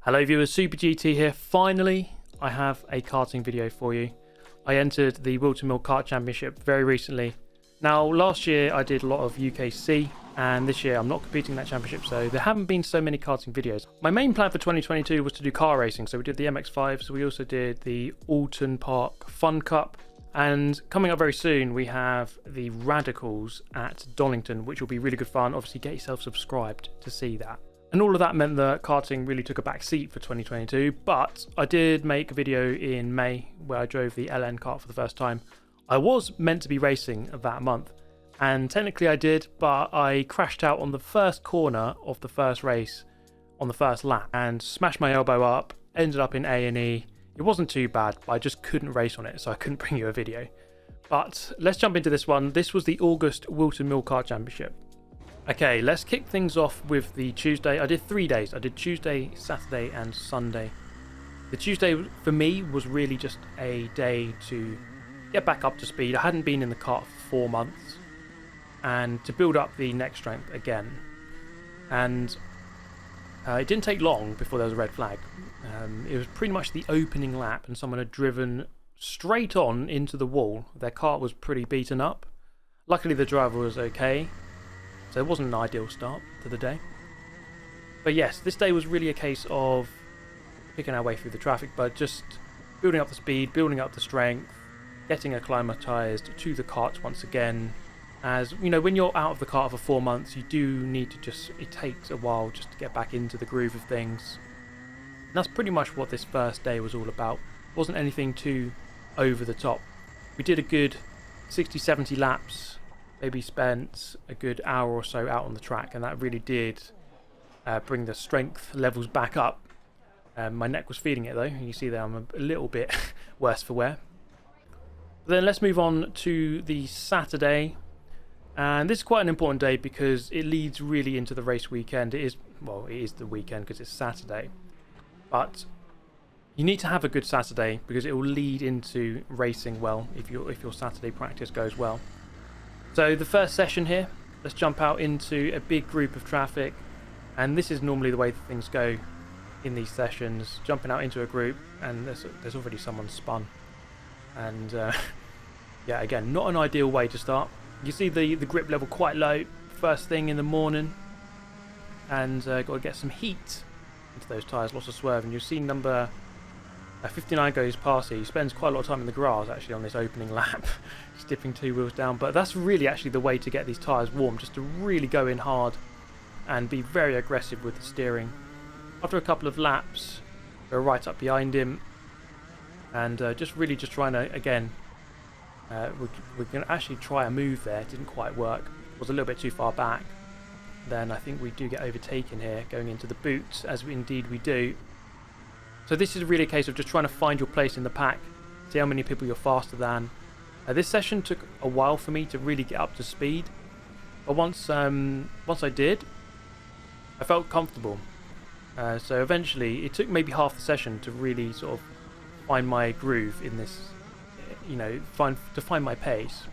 Hello viewers, Super GT here. Finally, I have a karting video for you. I entered the Whilton Mill Kart Championship very recently. Now, last year I did a lot of UKC, and this year I'm not competing in that championship, so there haven't been so many karting videos. My main plan for 2022 was to do car racing, so we did the MX-5, so we also did the Alton Park Fun Cup, and coming up very soon we have the Radicals at Donington, which will be really good fun. Obviously get yourself subscribed to see that. And all of that meant that karting really took a back seat for 2022, but I did make a video in May where I drove the LN kart for the first time. I was meant to be racing that month, and technically I did, but I crashed out on the first corner of the first race on the first lap and smashed my elbow up, ended up in A&E. It wasn't too bad, but I just couldn't race on it, so I couldn't bring you a video. But let's jump into this one. This was the August Whilton Mill Kart Championship. Okay, let's kick things off with the Tuesday. I did 3 days. I did Tuesday, Saturday and Sunday. The Tuesday for me was really just a day to get back up to speed. I hadn't been in the kart for 4 months, and to build up the neck strength again. And it didn't take long before there was a red flag. It was pretty much the opening lap and someone had driven straight on into the wall. Their kart was pretty beaten up. Luckily the driver was okay, so it wasn't an ideal start to the day. But yes, this day was really a case of picking our way through the traffic, but just building up the speed, building up the strength, getting acclimatized to the karts once again. As you know, when you're out of the kart for 4 months, you do need to it takes a while just to get back into the groove of things. And that's pretty much what this first day was all about. It wasn't anything too over the top. We did a good 60-70 laps, maybe spent a good hour or so out on the track, and that really did bring the strength levels back up. My neck was feeling it though. You see there I'm a little bit worse for wear. But then let's move on to the Saturday. And this is quite an important day because it leads really into the race weekend. It is the weekend because it's Saturday. But you need to have a good Saturday because it will lead into racing well if your Saturday practice goes well. So the first session here, let's jump out into a big group of traffic. And this is normally the way things go in these sessions. Jumping out into a group and there's already someone spun. And yeah, again, not an ideal way to start. You see the grip level quite low first thing in the morning, and got to get some heat into those tyres, lots of swerve. And you'll see number 59 goes past here. He spends quite a lot of time in the grass actually on this opening lap, just dipping 2 wheels down. But that's really actually the way to get these tyres warm, just to really go in hard and be very aggressive with the steering. After a couple of laps, go right up behind him, and just trying to, again, we're going to actually try a move there. It didn't quite work. It was a little bit too far back. Then I think we do get overtaken here, going into the boots, as indeed we do. So this is really a case of just trying to find your place in the pack, see how many people you're faster than. This session took a while for me to really get up to speed, but once I did, I felt comfortable. So eventually, it took maybe half the session to really sort of find my groove in this. You know, find my pace.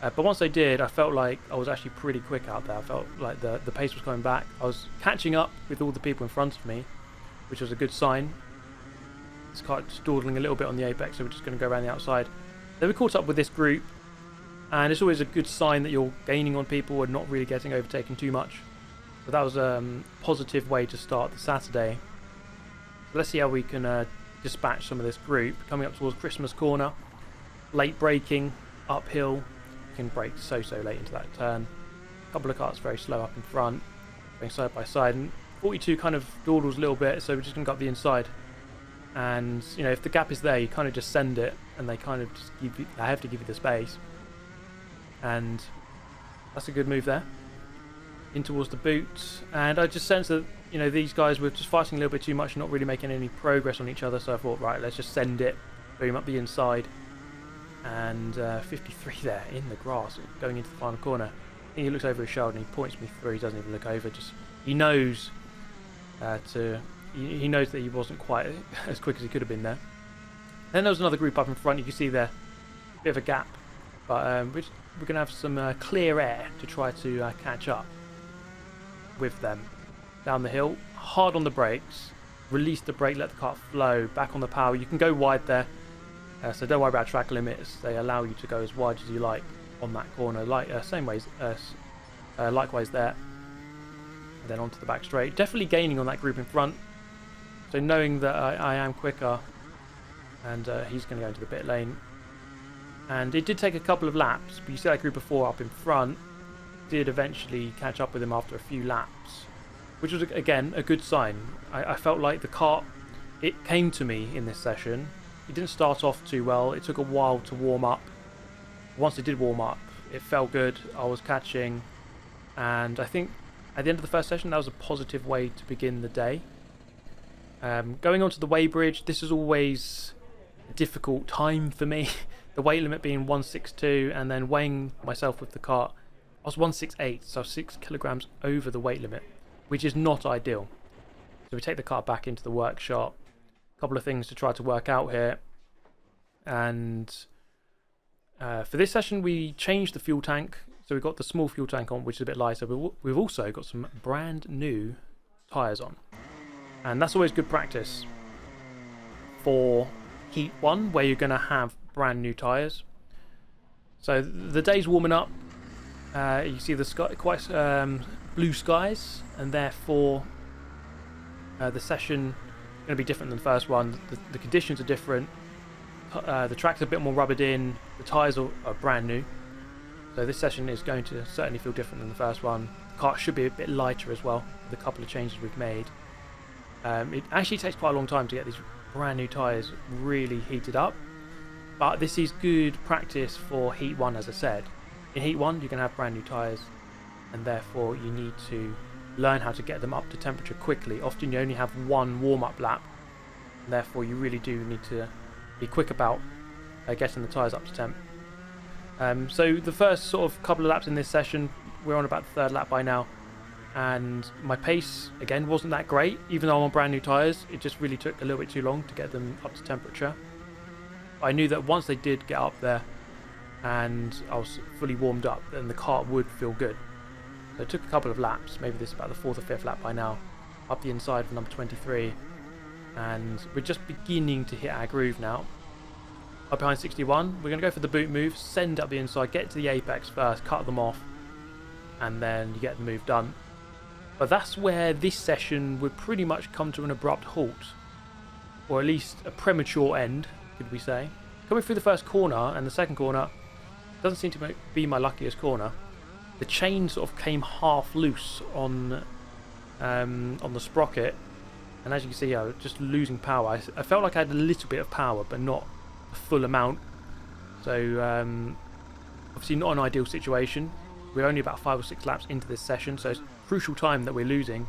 But once I did, I felt like I was actually pretty quick out there. I felt like the pace was coming back. I was catching up with all the people in front of me, which was a good sign. This car just dawdling a little bit on the apex, so we're just going to go around the outside. Then we caught up with this group, and it's always a good sign that you're gaining on people and not really getting overtaken too much. So that was a positive way to start the Saturday. So let's see how we can dispatch some of this group. Coming up towards Christmas corner. Late braking, uphill, you can brake so late into that turn. A couple of carts very slow up in front, going side by side, and 42 kind of dawdles a little bit, so we're just going to go up the inside. And you know, if the gap is there, you kind of just send it, and they kind of just they have to give you the space. And that's a good move there. In towards the boot, and I just sensed that, you know, these guys were just fighting a little bit too much and not really making any progress on each other, so I thought, right, let's just send it, boom, up the inside. And 53 there in the grass going into the final corner. I think he looks over his shoulder and he points me through. He doesn't even look over, just he knows he knows that he wasn't quite as quick as he could have been there. Then there was another group up in front. You can see there a bit of a gap, but we're gonna have some clear air to try to catch up with them down the hill. Hard on the brakes, release the brake, let the kart flow, back on the power. You can go wide there, so don't worry about track limits. They allow you to go as wide as you like on that corner, like likewise there. And then onto the back straight. Definitely gaining on that group in front. So knowing that I am quicker, and he's going to go into the pit lane. And it did take a couple of laps, but you see that group of 4 up in front did eventually catch up with him after a few laps, which was, again, a good sign. I felt like the kart, it came to me in this session. It didn't start off too well. It took a while to warm up. Once it did warm up, it felt good. I was catching, and I think at the end of the first session, that was a positive way to begin the day. Going on to the weighbridge, this is always a difficult time for me. The weight limit being 162, and then weighing myself with the kart, I was 168, so 6 kilograms over the weight limit, which is not ideal. So we take the kart back into the workshop. A couple of things to try to work out here. And for this session, we changed the fuel tank. So we've got the small fuel tank on, which is a bit lighter, but we've also got some brand new tyres on. And that's always good practice for Heat 1, where you're going to have brand new tyres. So the day's warming up. You see the sky, quite blue skies, and therefore the session is going to be different than the first one. The conditions are different. The track's a bit more rubbered in. The tyres are brand new. So this session is going to certainly feel different than the first one. The kart should be a bit lighter as well, with a couple of changes we've made. It actually takes quite a long time to get these brand new tyres really heated up. But this is good practice for Heat 1, as I said. In Heat 1, you can have brand new tyres, and therefore you need to learn how to get them up to temperature quickly. Often you only have one warm-up lap, and therefore you really do need to be quick about getting the tyres up to temp. So the first sort of couple of laps in this session, we're on about the third lap by now, and my pace, again, wasn't that great. Even though I'm on brand new tyres, it just really took a little bit too long to get them up to temperature. I knew that once they did get up there and I was fully warmed up, then the kart would feel good. So it took a couple of laps, maybe this is about the 4th or 5th lap by now, up the inside for number 23, and we're just beginning to hit our groove now. Up behind 61, we're going to go for the boot move, send up the inside, get to the apex first, cut them off, and then you get the move done. But that's where this session would pretty much come to an abrupt halt, or at least a premature end, could we say. Coming through the first corner and the second corner doesn't seem to be my luckiest corner. The chain sort of came half loose on the sprocket, and as you can see, I was just losing power. I felt like I had a little bit of power, but not a full amount. So obviously not an ideal situation. We're only about 5 or 6 laps into this session, so it's crucial time that we're losing.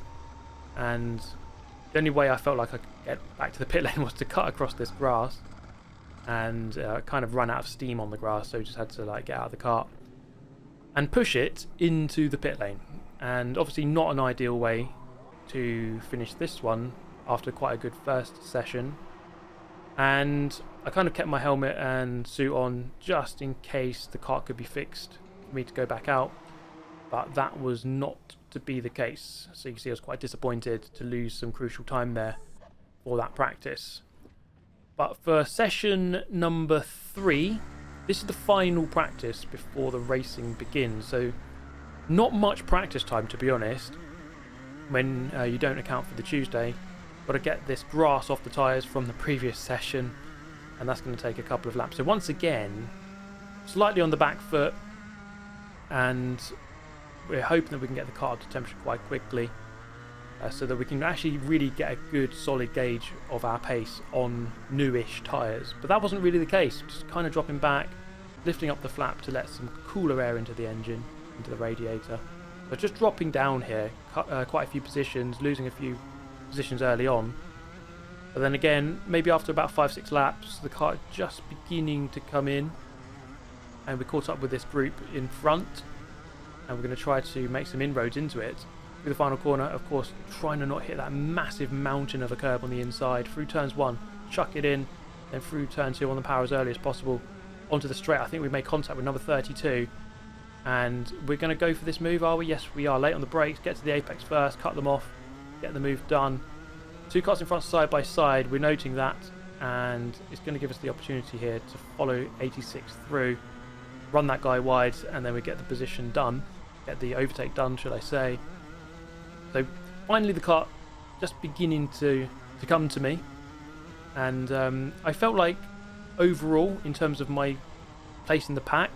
And the only way I felt like I could get back to the pit lane was to cut across this grass, and kind of run out of steam on the grass, so we just had to like get out of the kart and push it into the pit lane. And obviously not an ideal way to finish this one after quite a good first session. And I kind of kept my helmet and suit on just in case the kart could be fixed for me to go back out, but that was not to be the case. So you can see I was quite disappointed to lose some crucial time there for that practice. But for session number 3, this is the final practice before the racing begins. So not much practice time, to be honest, when you don't account for the Tuesday. Got to get this grass off the tyres from the previous session, and that's going to take a couple of laps. So once again, slightly on the back foot, and we're hoping that we can get the car to temperature quite quickly, so that we can actually really get a good solid gauge of our pace on newish tyres. But that wasn't really the case. Just kind of dropping back, lifting up the flap to let some cooler air into the engine, into the radiator. So just dropping down here, quite a few positions, losing a few positions early on. But then again, maybe after about 5-6 laps, the car just beginning to come in, and we caught up with this group in front, and we're going to try to make some inroads into it. Through the final corner, of course, trying to not hit that massive mountain of a curb on the inside. Through turns 1, chuck it in, then through turn 2 on the power as early as possible. Onto the straight, I think we made contact with number 32. And we're going to go for this move, are we? Yes, we are. Late on the brakes, get to the apex first, cut them off, get the move done. Two cars in front side by side, we're noting that, and it's going to give us the opportunity here to follow 86 through, run that guy wide, and then we get the position done, get the overtake done, should I say. So finally the car just beginning to come to me, and I felt like overall, in terms of my place in the pack,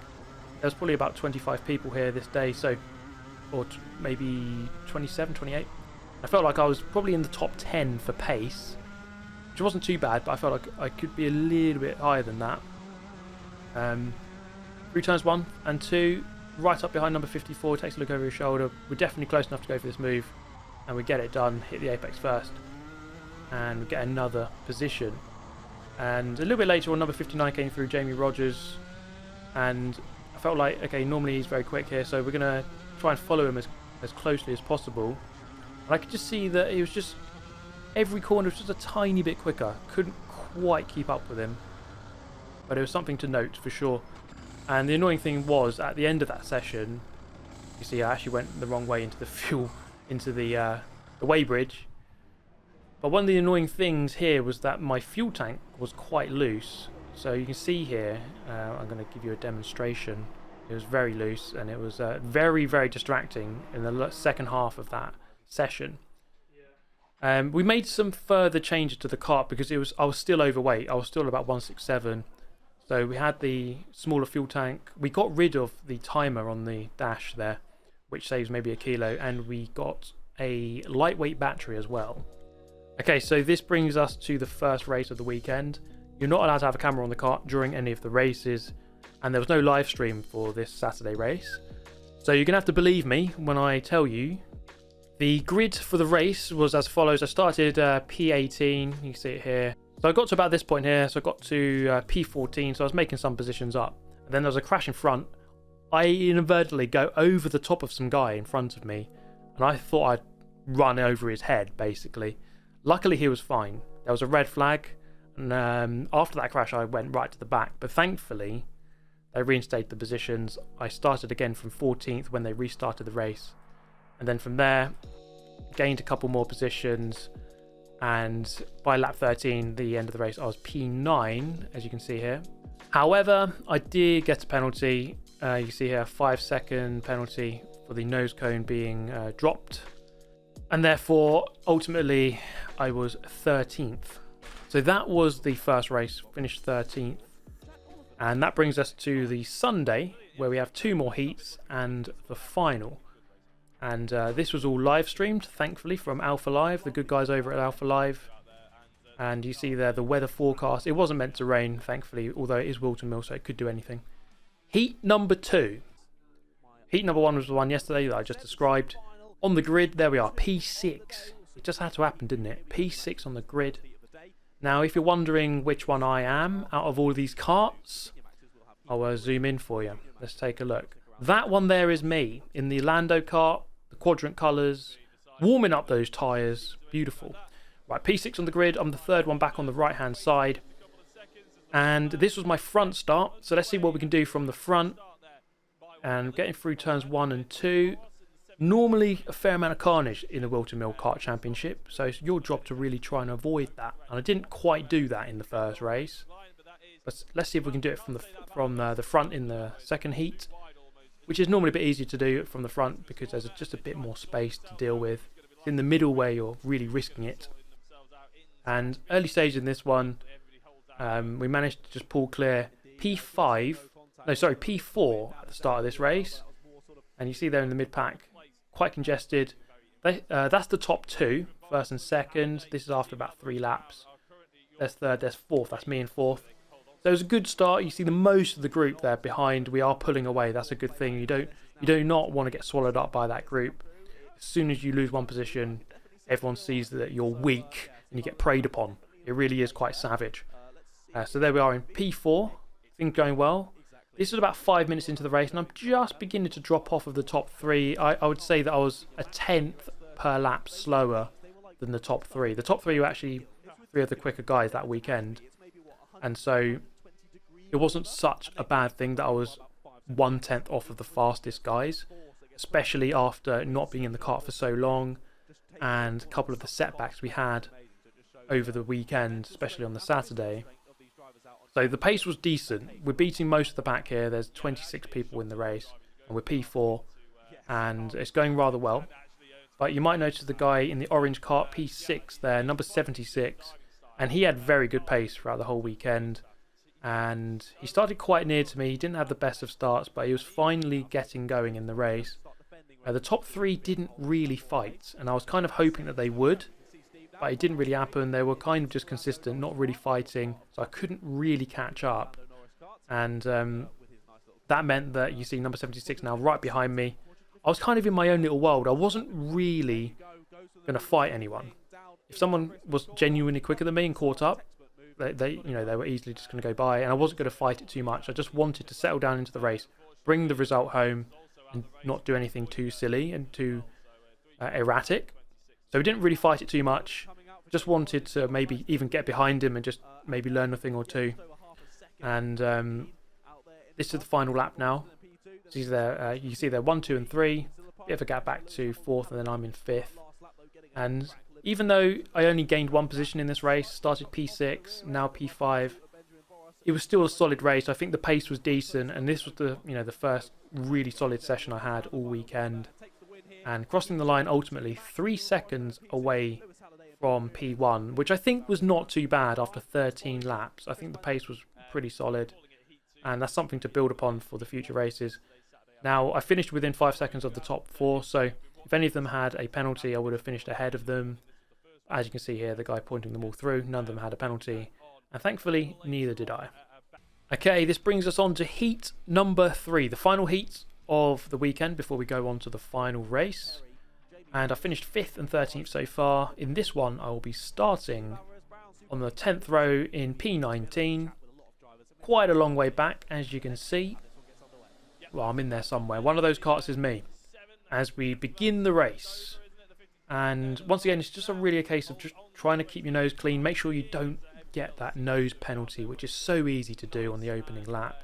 there was probably about 25 people here this day, so, or maybe 27, 28. I felt like I was probably in the top 10 for pace, which wasn't too bad, but I felt like I could be a little bit higher than that. Through turns 1 and 2, right up behind number 54, takes a look over his shoulder. We're definitely close enough to go for this move, and we get it done, hit the apex first, and we get another position. And a little bit later on, number 59 came through, Jamie Rogers, and I felt like, okay, normally he's very quick here, so we're going to try and follow him as closely as possible. And I could just see that he was just, every corner was just a tiny bit quicker. Couldn't quite keep up with him, but it was something to note for sure. And the annoying thing was, at the end of that session, you see I actually went the wrong way into the fuel, into the weighbridge. But one of the annoying things here was that my fuel tank was quite loose. So you can see here, I'm going to give you a demonstration. It was very loose, and it was very, very distracting in the second half of that session. We made some further changes to the kart because I was still overweight. I was still about 167. So we had the smaller fuel tank. We got rid of the timer on the dash there, which saves maybe a kilo, and we got a lightweight battery as well. Okay, so this brings us to the first race of the weekend. You're not allowed to have a camera on the kart during any of the races, and there was no live stream for this Saturday race. So you're going to have to believe me when I tell you. The grid for the race was as follows. I started P18, you can see it here. So I got to about this point here, so I got to P14, so I was making some positions up. And then there was a crash in front. I inadvertently go over the top of some guy in front of me, and I thought I'd run over his head, basically. Luckily, he was fine. There was a red flag, and after that crash, I went right to the back. But thankfully, they reinstated the positions. I started again from 14th when they restarted the race. And then from there, gained a couple more positions. And by lap 13, the end of the race, I was P9, as you can see here. However, I did get a penalty. You can see here a 5-second penalty for the nose cone being dropped. And therefore, ultimately, I was 13th. So that was the first race, finished 13th. And that brings us to the Sunday, where we have 2 more heats and the final. And this was all live streamed, thankfully, from Alpha Live, the good guys over at Alpha Live. And you see there the weather forecast. It wasn't meant to rain, thankfully, although it is Whilton Mill, so it could do anything. Heat number 2. Heat number 1 was the one yesterday that I just described. On the grid, there we are, P6. It just had to happen, didn't it? P6 on the grid. Now, if you're wondering which one I am out of all these karts, I'll zoom in for you. Let's take a look. That one there is me in the Lando kart, the quadrant colours, warming up those tyres. Beautiful. Right, P6 on the grid. I'm the third one back on the right-hand side. And this was my front start. So let's see what we can do from the front. And getting through turns 1 and 2. Normally a fair amount of carnage in the Whilton Mill Kart Championship, so it's your job to really try and avoid that. And I didn't quite do that in the first race, but let's see if we can do it from the front in the second heat, which is normally a bit easier to do from the front because there's just a bit more space to deal with. It's in the middle where you're really risking it. And early stage in this one, we managed to just pull clear P4 at the start of this race, and you see there in the mid pack. Quite congested. That's the top 2, first and second. This is after about 3 laps. There's third, there's fourth. That's me in fourth. So it was a good start. You see the most of the group there behind. We are pulling away. That's a good thing. You do not want to get swallowed up by that group. As soon as you lose one position, everyone sees that you're weak and you get preyed upon. It really is quite savage. So there we are in P4. Things going well. This was about 5 minutes into the race, and I'm just beginning to drop off of the top 3. I would say that I was a 10th per lap slower than the top 3. The top 3 were actually 3 of the quicker guys that weekend. And so it wasn't such a bad thing that I was 1/10 off of the fastest guys, especially after not being in the kart for so long and a couple of the setbacks we had over the weekend, especially on the Saturday. So the pace was decent. We're beating most of the pack here. There's 26 people in the race, and we're P4, and it's going rather well. But you might notice the guy in the orange kart, P6 there, number 76, and he had very good pace throughout the whole weekend. And he started quite near to me. He didn't have the best of starts, but he was finally getting going in the race. The top three didn't really fight, and I was kind of hoping that they would, but it didn't really happen. They were kind of just consistent, not really fighting, so I couldn't really catch up. And that meant that you see number 76 now right behind me. I was kind of in my own little world. I wasn't really going to fight anyone. If someone was genuinely quicker than me and caught up, they were easily just going to go by, and I wasn't going to fight it too much. I just wanted to settle down into the race, bring the result home, and not do anything too silly and too erratic. So we didn't really fight it too much. Just wanted to maybe even get behind him and just maybe learn a thing or two. And this is the final lap now. So you see there 1, 2, and 3. Bit of a gap back to 4th, and then I'm in 5th. And even though I only gained 1 position in this race, started P6, now P5, it was still a solid race. I think the pace was decent, and this was the first really solid session I had all weekend. And crossing the line ultimately 3 seconds away from P1, which I think was not too bad after 13 laps. I think the pace was pretty solid, and that's something to build upon for the future races. Now, I finished within 5 seconds of the top 4, so if any of them had a penalty, I would have finished ahead of them. As you can see here, the guy pointing them all through, none of them had a penalty, and thankfully, neither did I. Okay, this brings us on to heat number 3, the final heat of the weekend before we go on to the final race. And I finished 5th and 13th so far. In this one, I will be starting on the 10th row in P19. Quite a long way back, as you can see. Well, I'm in there somewhere. One of those karts is me. As we begin the race. And once again, it's just really a case of just trying to keep your nose clean. Make sure you don't get that nose penalty, which is so easy to do on the opening lap.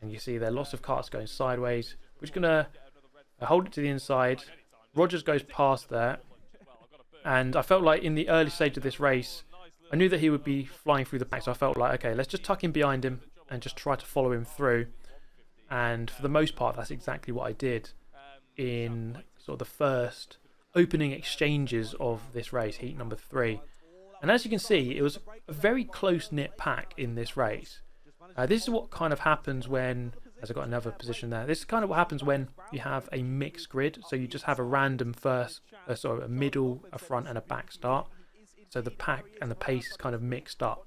And you see there are lots of karts going sideways. We're just going to hold it to the inside. Rogers goes past there. And I felt like in the early stage of this race, I knew that he would be flying through the pack. So I felt like, okay, let's just tuck in behind him and just try to follow him through. And for the most part, that's exactly what I did in sort of the first opening exchanges of this race, heat number 3. And as you can see, it was a very close-knit pack in this race. This is what kind of happens when, as I got another position there, this is kind of what happens when you have a mixed grid. So you just have a random a middle, a front, and a back start. So the pack and the pace is kind of mixed up.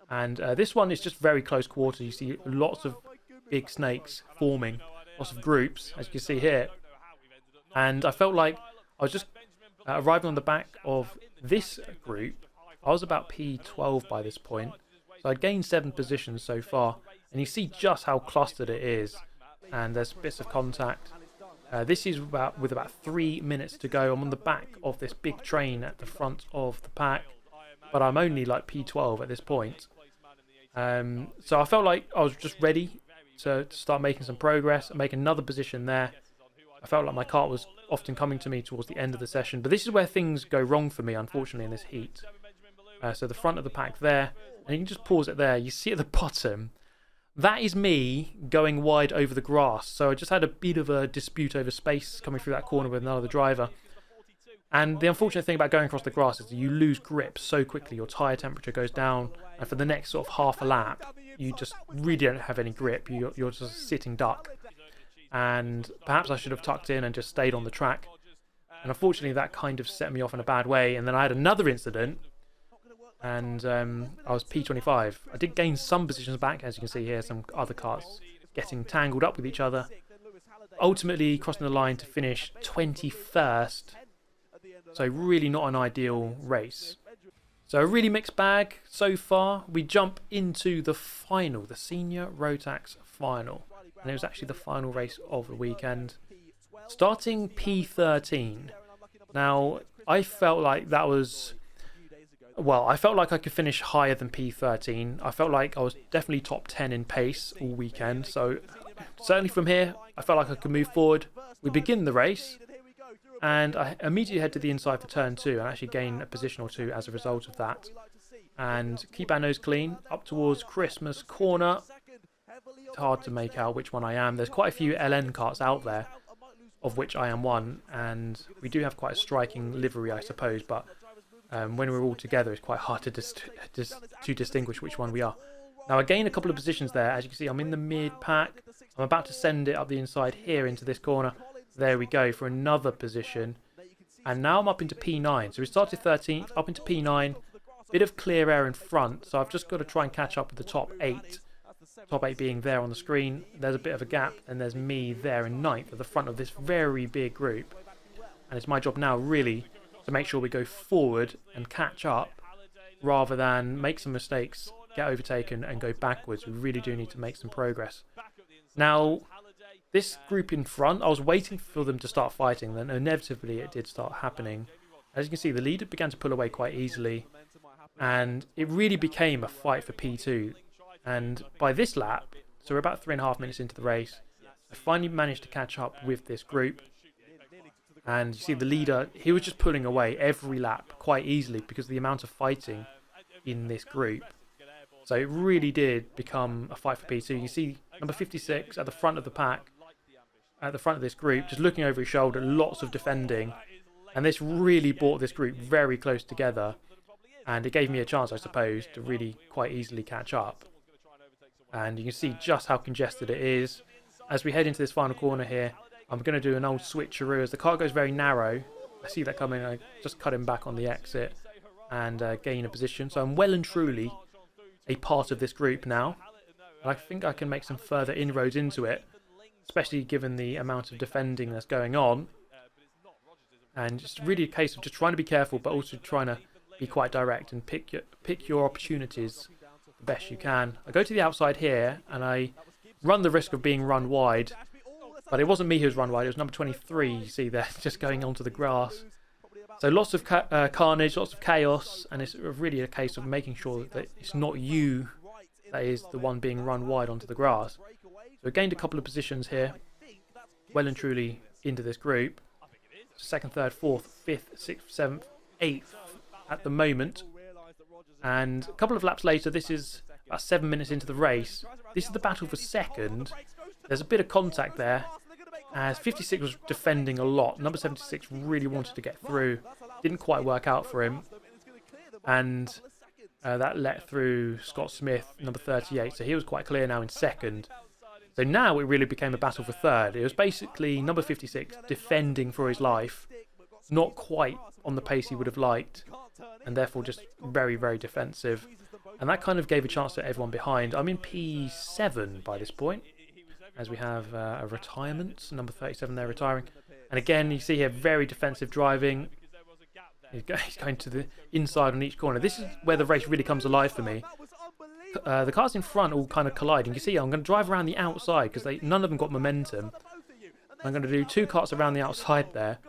And this one is just very close quarters. You see lots of big snakes forming, lots of groups, as you can see here. And I felt like I was just arriving on the back of this group. I was about P12 by this point. So I'd gained 7 positions so far. And you see just how clustered it is. And there's bits of contact. This is with about 3 minutes to go. I'm on the back of this big train at the front of the pack. But I'm only like P12 at this point. So I felt like I was just ready to start making some progress and make another position there. I felt like my kart was often coming to me towards the end of the session, but this is where things go wrong for me, unfortunately, in this heat. So the front of the pack there, and you can just pause it there. You see at the bottom, that is me going wide over the grass. So I just had a bit of a dispute over space coming through that corner with another driver. And the unfortunate thing about going across the grass is that you lose grip so quickly. Your tyre temperature goes down, and for the next sort of half a lap, you just really don't have any grip. You're just a sitting duck. And perhaps I should have tucked in and just stayed on the track. And unfortunately, that kind of set me off in a bad way. And then I had another incident, and I was P25. I did gain some positions back, as you can see here, some other karts getting tangled up with each other. Ultimately, crossing the line to finish 21st. So really not an ideal race. So a really mixed bag so far. We jump into the final, the Senior Rotax final. And it was actually the final race of the weekend. Starting P13. Now, I felt like that was... Well, I felt like I could finish higher than P13. I felt like I was definitely top 10 in pace all weekend. So certainly from here, I felt like I could move forward. We begin the race. And I immediately head to the inside for turn 2 and actually gain a position or two as a result of that. And keep our nose clean up towards Christmas corner. It's hard to make out which one I am. There's quite a few LN karts out there, of which I am one, and we do have quite a striking livery, I suppose, but when we're all together it's quite hard to distinguish which one we are. Now I gained a couple of positions there. As you can see, I'm in the mid pack. I'm about to send it up the inside here into this corner. There we go for another position. And now I'm up into P9. So we started 13th, up into P9. Bit of clear air in front, so I've just got to try and catch up with the top 8. Top 8 being there on the screen. There's a bit of a gap, and there's me there in 9th at the front of this very big group. And it's my job now really to make sure we go forward and catch up rather than make some mistakes, get overtaken and go backwards. We really do need to make some progress. Now, this group in front, I was waiting for them to start fighting, then inevitably it did start happening. As you can see, the leader began to pull away quite easily, and it really became a fight for P2. And by this lap, so we're about 3.5 minutes into the race, I finally managed to catch up with this group. And you see the leader, he was just pulling away every lap quite easily because of the amount of fighting in this group. So it really did become a fight for P2. You see number 56 at the front of the pack, at the front of this group, just looking over his shoulder, lots of defending. And this really brought this group very close together. And it gave me a chance, I suppose, to really quite easily catch up. And you can see just how congested it is. As we head into this final corner here, I'm going to do an old switcheroo. As the car goes very narrow, I see that coming, I just cut him back on the exit and gain a position. So I'm well and truly a part of this group now. And I think I can make some further inroads into it, especially given the amount of defending that's going on. And it's really a case of just trying to be careful, but also trying to be quite direct and pick your opportunities the best you can. I go to the outside here and I run the risk of being run wide, but it wasn't me who was run wide, it was number 23, you see there, just going onto the grass. So lots of carnage, lots of chaos, and it's really a case of making sure that it's not you that is the one being run wide onto the grass. So I gained a couple of positions here, well and truly into this group. 2nd, 3rd, 4th, 5th, 6th, 7th, 8th at the moment. And a couple of laps later, this is about 7 minutes into the race. This is the battle for 2nd. There's a bit of contact there, as 56 was defending a lot. Number 76 really wanted to get through. Didn't quite work out for him. And that let through Scott Smith, number 38. So he was quite clear now in 2nd. So now it really became a battle for 3rd. It was basically number 56 defending for his life. Not quite on the pace he would have liked. And therefore just very, very defensive. And that kind of gave a chance to everyone behind. I'm in P7 by this point, as we have a retirement. Number 37 there retiring. And again, you see here, very defensive driving. He's going to the inside on each corner. This is where the race really comes alive for me. The cars in front all kind of collide. And you can see I'm going to drive around the outside because none of them got momentum. I'm going to do 2 karts around the outside there,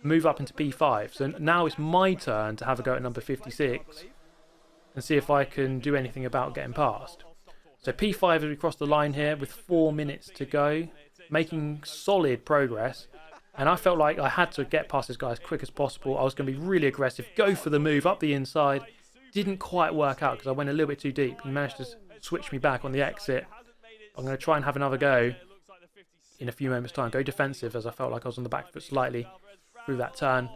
move up into P5. So now it's my turn to have a go at number 56 and see if I can do anything about getting past. So P5 as we cross the line here with 4 minutes to go, making solid progress. And I felt like I had to get past this guy as quick as possible. I was going to be really aggressive, go for the move up the inside. Didn't quite work out because I went a little bit too deep. He managed to switch me back on the exit. I'm going to try and have another go in a few moments' time. Go defensive, as I felt like I was on the back foot slightly through that turn.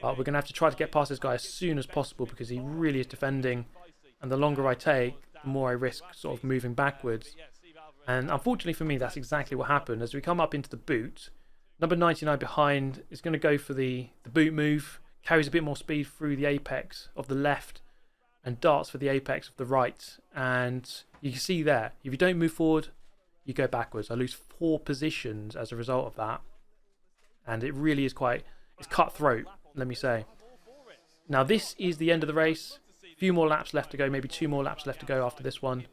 But we're going to have to try to get past this guy as soon as possible because he really is defending. And the longer I take, the more I risk sort of moving backwards. And unfortunately for me, that's exactly what happened. As we come up into the boot, number 99 behind is going to go for the boot move. Carries a bit more speed through the apex of the left and darts for the apex of the right. And you can see there, if you don't move forward, you go backwards. I lose 4 positions as a result of that. And it really is it's cutthroat, let me say. Now this is the end of the race. A few more laps left to go, maybe 2 more laps left to go after this one.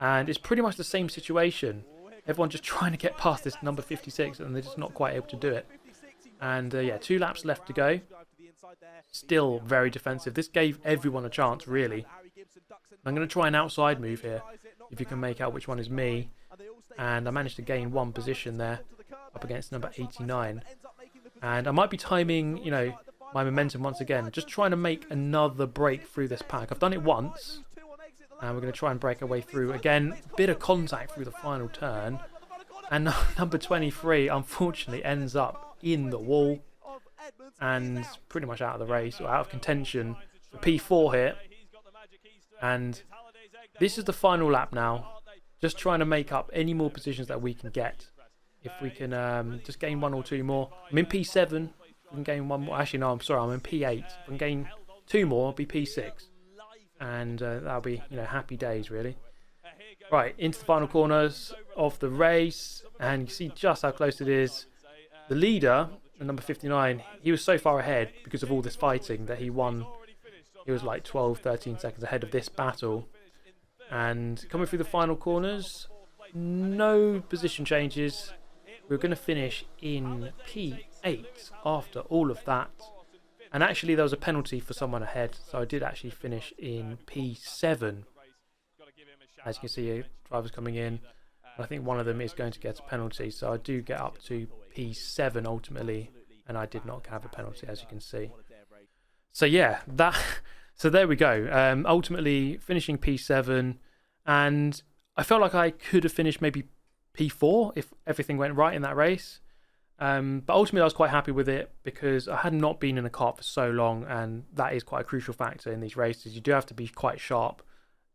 And it's pretty much the same situation. Everyone just trying to get past this number 56 and they're just not quite able to do it. And yeah, 2 laps left to go. Still very defensive. This gave everyone a chance, really. I'm going to try an outside move here, if you can make out which one is me. And I managed to gain 1 position there, up against number 89. And I might be timing, you know, my momentum once again, just trying to make another break through this pack. I've done it once, and we're going to try and break our way through again. Bit of contact through the final turn, and number 23 unfortunately ends up in the wall and pretty much out of the race, or out of contention for P4 here. And this is the final lap now, just trying to make up any more positions that we can get. If we can just gain 1 or 2 more. I'm in P7. We can gain 1 more. Actually, no, I'm sorry. I'm in P8. If we can gain 2 more, I'll be P6. And that'll be, you know, happy days, really. Right, into the final corners of the race. And you see just how close it is. The leader, number 59, he was so far ahead because of all this fighting that he won. He was like 12, 13 seconds ahead of this battle. And coming through the final corners, no position changes. We're going to finish in P8 after all of that. And actually there was a penalty for someone ahead, so I did actually finish in P7. As you can see, drivers coming in. I think one of them is going to get a penalty, so I do get up to P7 ultimately, and I did not have a penalty, as you can see. So yeah, so there we go. Ultimately finishing P7, and I felt like I could have finished maybe P4 if everything went right in that race. But ultimately I was quite happy with it because I had not been in a kart for so long, and that is quite a crucial factor in these races. You do have to be quite sharp.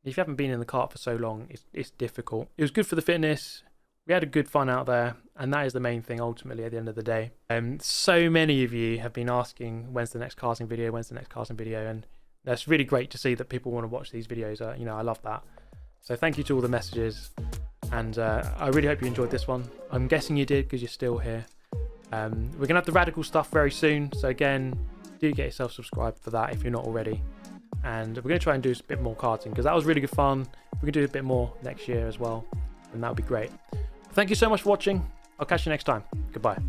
If you haven't been in the kart for so long, it's difficult. It was good for the fitness. We had a good fun out there, and that is the main thing ultimately at the end of the day. So many of you have been asking, when's the next karting video, when's the next karting video, and that's really great to see that people want to watch these videos. You know, I love that. So thank you to all the messages, and I really hope you enjoyed this one. I'm guessing you did because you're still here. We're going to have the radical stuff very soon, so again, do get yourself subscribed for that if you're not already. And we're going to try and do a bit more karting because that was really good fun. We can do a bit more next year as well, and that would be great. Thank you so much for watching. I'll catch you next time. Goodbye.